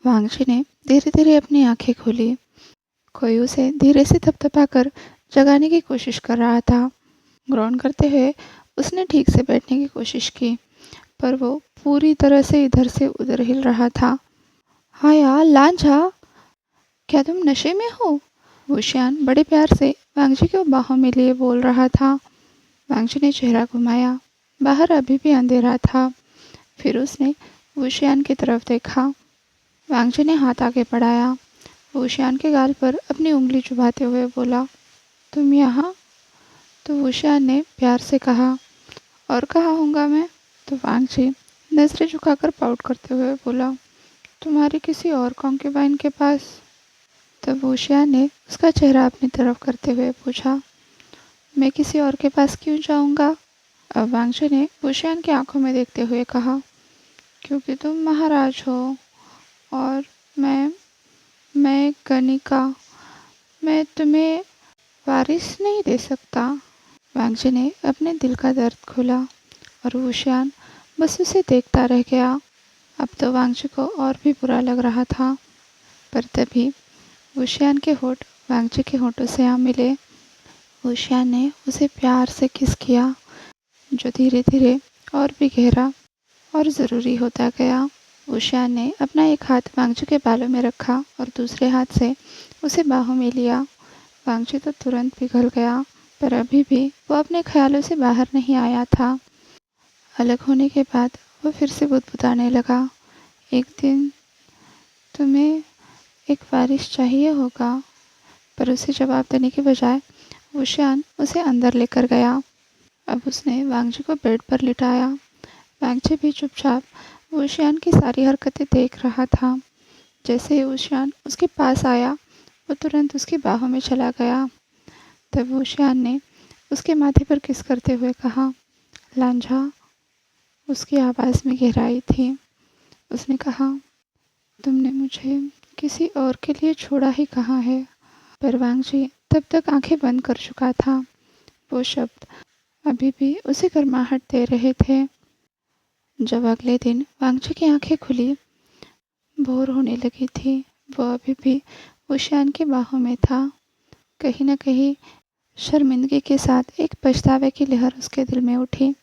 वांगची ने धीरे धीरे अपनी आंखें खोली। कोई उसे धीरे से थपथपाकर जगाने की कोशिश कर रहा था। ग्रहण करते हुए उसने ठीक से बैठने की कोशिश की, पर वो पूरी तरह से इधर से उधर हिल रहा था। हाँ यार लांझा, क्या तुम नशे में हो? वुशियान बड़े प्यार से वांगजी को बाहों में लिए बोल रहा था। वांगजी ने चेहरा घुमाया। बाहर अभी भी अंधेरा था। फिर उसने वुशियान की तरफ देखा। वांगजी ने हाथ आगे बढ़ाया। वुशियान के गाल पर अपनी उंगली चुभाते हुए बोला, तुम यहाँ? तो वुशियान ने प्यार से कहा, और कहाँ होऊंगा मैं? तो वांगजी नजरें झुकाकर पाउट करते हुए बोला, तुम्हारी किसी और कॉन्क्यूबाइन के पास। तब वुशियान ने उसका चेहरा अपनी तरफ करते हुए पूछा, मैं किसी और के पास क्यों जाऊंगा? अब वांगजी ने वुशियान की आंखों में देखते हुए कहा, क्योंकि तुम महाराज हो और मैं गणिका, मैं तुम्हें वारिस नहीं दे सकता। वांगजी ने अपने दिल का दर्द खोला और वुशियान बस उसे देखता रह गया। अब तो वांगजी को और भी बुरा लग रहा था, पर तभी वुशियान के होंठ वांगजी के होंठों से आ मिले। वुशियान ने उसे प्यार से किस किया, जो धीरे धीरे और भी गहरा और ज़रूरी होता गया। वुशियान ने अपना एक हाथ वांगजी के बालों में रखा और दूसरे हाथ से उसे बाहों में लिया। वांगजी तो तुरंत पिघल गया, पर अभी भी वो अपने ख्यालों से बाहर नहीं आया था। अलग होने के बाद वो फिर से बुदबुदाने लगा, एक दिन तुम्हें एक वारिस चाहिए होगा। पर उसे जवाब देने के बजाय वुशियान उसे अंदर लेकर गया। अब उसने वांगजी को बेड पर लिटाया। वांगजी भी चुपचाप वुशियान की सारी हरकतें देख रहा था। जैसे ही वुशियान उसके पास आया, वो तुरंत उसकी बाहों में चला गया। तब वुशियान ने उसके माथे पर किस करते हुए कहा, लांझा। उसकी आवाज़ में गहराई थी। उसने कहा, तुमने मुझे किसी और के लिए छोड़ा ही कहाँ है? पर वांगजी तब तक आंखें बंद कर चुका था। वो शब्द अभी भी उसे गर्माहट दे रहे थे। जब अगले दिन वांगजी की आंखें खुली, भोर होने लगी थी। वो अभी भी वुशियान की बाहों में था। कहीं न कहीं शर्मिंदगी के साथ एक पछतावे की लहर उसके दिल में उठी।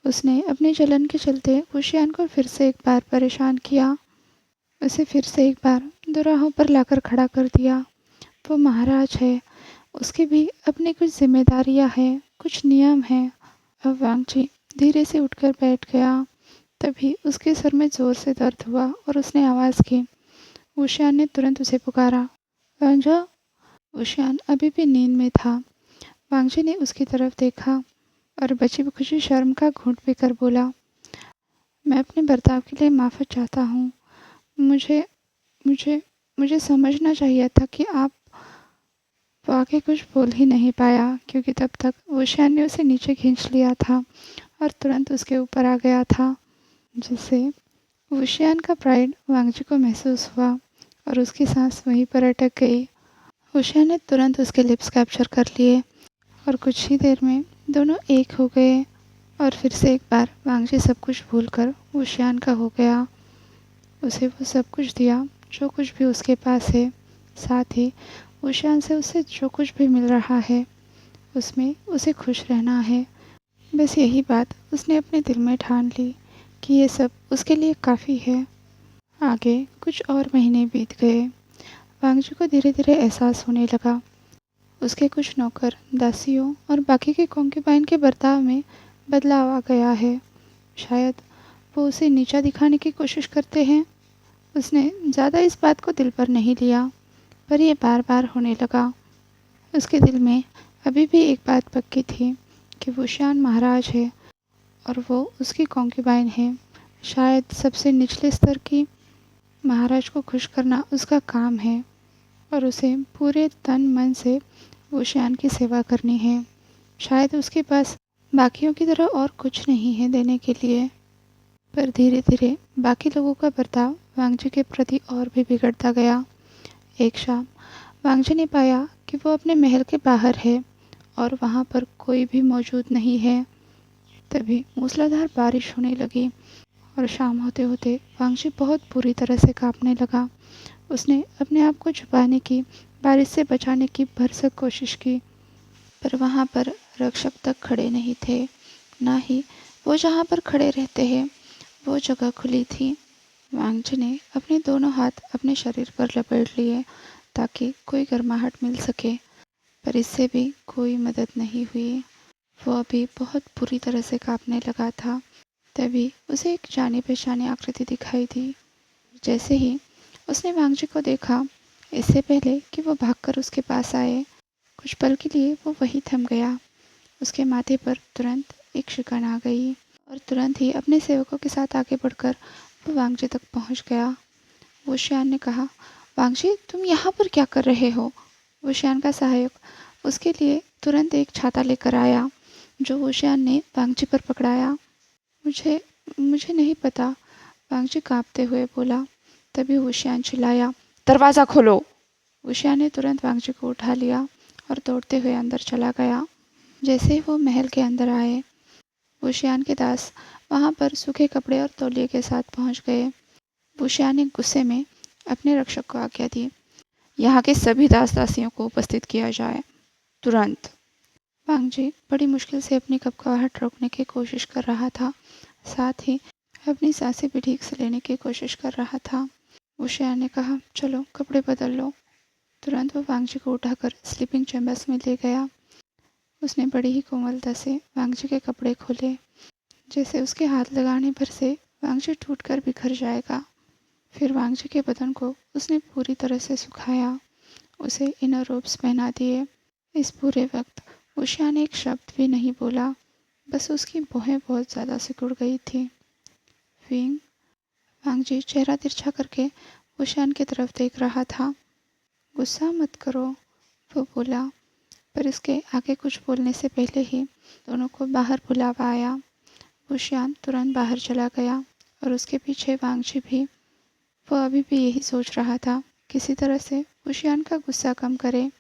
उसने अपनी जलन के चलते वुशियान को फिर से एक बार परेशान किया। उसे फिर से एक बार दोराहों पर लाकर खड़ा कर दिया। वो महाराज है, उसकी भी अपनी कुछ जिम्मेदारियां हैं, कुछ नियम हैं। अब वांगजी धीरे से उठकर बैठ गया। तभी उसके सर में जोर से दर्द हुआ और उसने आवाज़ की। वुशियान ने तुरंत उसे पुकारा, वांझा। वुशियान अभी भी नींद में था। वांगजी ने उसकी तरफ देखा और बची खुशी शर्म का घूंट पीकर बोला, मैं अपने बर्ताव के लिए माफ़ी चाहता हूँ। मुझे मुझे मुझे समझना चाहिए था कि आप। वो आगे कुछ बोल ही नहीं पाया, क्योंकि तब तक वुशियान ने उसे नीचे खींच लिया था और तुरंत उसके ऊपर आ गया था, जिससे वुशियान का प्राइड वांगजी को महसूस हुआ और उसकी सांस वहीं पर अटक गई। वुशियान ने तुरंत उसके लिप्स कैप्चर कर लिए और कुछ ही देर में दोनों एक हो गए और फिर से एक बार वांगजी सब कुछ भूलकर वुशियान का हो गया। उसे वो सब कुछ दिया जो कुछ भी उसके पास है, साथ ही वुशियान से उसे जो कुछ भी मिल रहा है उसमें उसे खुश रहना है। बस यही बात उसने अपने दिल में ठान ली कि ये सब उसके लिए काफ़ी है। आगे कुछ और महीने बीत गए। वांगजी को धीरे धीरे एहसास होने लगा, उसके कुछ नौकर दासियों और बाकी के कॉन्क्यूबाइन के बर्ताव में बदलाव आ गया है। शायद वो उसे नीचा दिखाने की कोशिश करते हैं। उसने ज़्यादा इस बात को दिल पर नहीं लिया, पर यह बार बार होने लगा। उसके दिल में अभी भी एक बात पक्की थी कि वुशियान महाराज है और वो उसकी कॉन्क्यूबाइन है। शायद सबसे निचले स्तर की महाराज को खुश करना उसका काम है और उसे पूरे तन मन से वुशियान की सेवा करनी है। शायद उसके पास बाकियों की तरह और कुछ नहीं है देने के लिए। पर धीरे धीरे बाकी लोगों का बर्ताव वांगजी के प्रति और भी बिगड़ता गया। एक शाम वांगजी ने पाया कि वो अपने महल के बाहर है और वहाँ पर कोई भी मौजूद नहीं है। तभी मूसलाधार बारिश होने लगी और शाम होते होते वांगजी बहुत बुरी तरह से कांपने लगा। उसने अपने आप को छुपाने की, बारिश से बचाने की भरसक कोशिश की, पर वहाँ पर रक्षक तक खड़े नहीं थे, ना ही वो जहाँ पर खड़े रहते हैं वो जगह खुली थी। वांगजी ने अपने दोनों हाथ अपने शरीर पर लपेट लिए ताकि कोई गर्माहट मिल सके, पर इससे भी कोई मदद नहीं हुई। वो अभी बहुत बुरी तरह से कांपने लगा था। तभी उसे एक जानी पहचानी आकृति दिखाई दी। जैसे ही उसने वांगजी को देखा, इससे पहले कि वो भागकर उसके पास आए, कुछ पल के लिए वो वहीं थम गया। उसके माथे पर तुरंत एक शिकन आ गई और तुरंत ही अपने सेवकों के साथ आगे बढ़कर वो वांगजी तक पहुंच गया। वुशियान ने कहा, वांगजी तुम यहाँ पर क्या कर रहे हो? वुशियान का सहायक उसके लिए तुरंत एक छाता लेकर आया, जो वुशियान ने वांगजी पर पकड़ाया। मुझे मुझे नहीं पता, वांगजी कांपते हुए बोला। तभी वुशियान चिल्लाया, दरवाज़ा खोलो! वुशियान ने तुरंत वांगजी को उठा लिया और दौड़ते हुए अंदर चला गया। जैसे ही वो महल के अंदर आए, वुशियान के दास वहाँ पर सूखे कपड़े और तौलिए के साथ पहुँच गए। वुशियान ने गुस्से में अपने रक्षक को आज्ञा दी, यहाँ के सभी दास दासियों को उपस्थित किया जाए, तुरंत। वांगजी बड़ी मुश्किल से अपनी कपकपाहट रोकने की कोशिश कर रहा था, साथ ही अपनी सांसें भी ठीक से लेने की कोशिश कर रहा था। वुशियान ने कहा, चलो कपड़े बदल लो। तुरंत वो वांगजी को उठाकर स्लीपिंग चैम्बर्स में ले गया। उसने बड़ी ही कोमलता से वांगजी के कपड़े खोले, जैसे उसके हाथ लगाने भर से वांगजी टूटकर बिखर जाएगा। फिर वांगजी के बदन को उसने पूरी तरह से सुखाया, उसे इनर रोब्स पहना दिए। इस पूरे वक्त वुशियान ने एक शब्द भी नहीं बोला, बस उसकी भौहें बहुत ज़्यादा सिकुड़ गई थी। विंग, वांगजी चेहरा तिरछा करके वुशियान की तरफ देख रहा था। गुस्सा मत करो, वो बोला, पर इसके आगे कुछ बोलने से पहले ही दोनों को बाहर बुलावा आया। वुशियान तुरंत बाहर चला गया और उसके पीछे वांगजी भी। वो अभी भी यही सोच रहा था, किसी तरह से वुशियान का गुस्सा कम करे।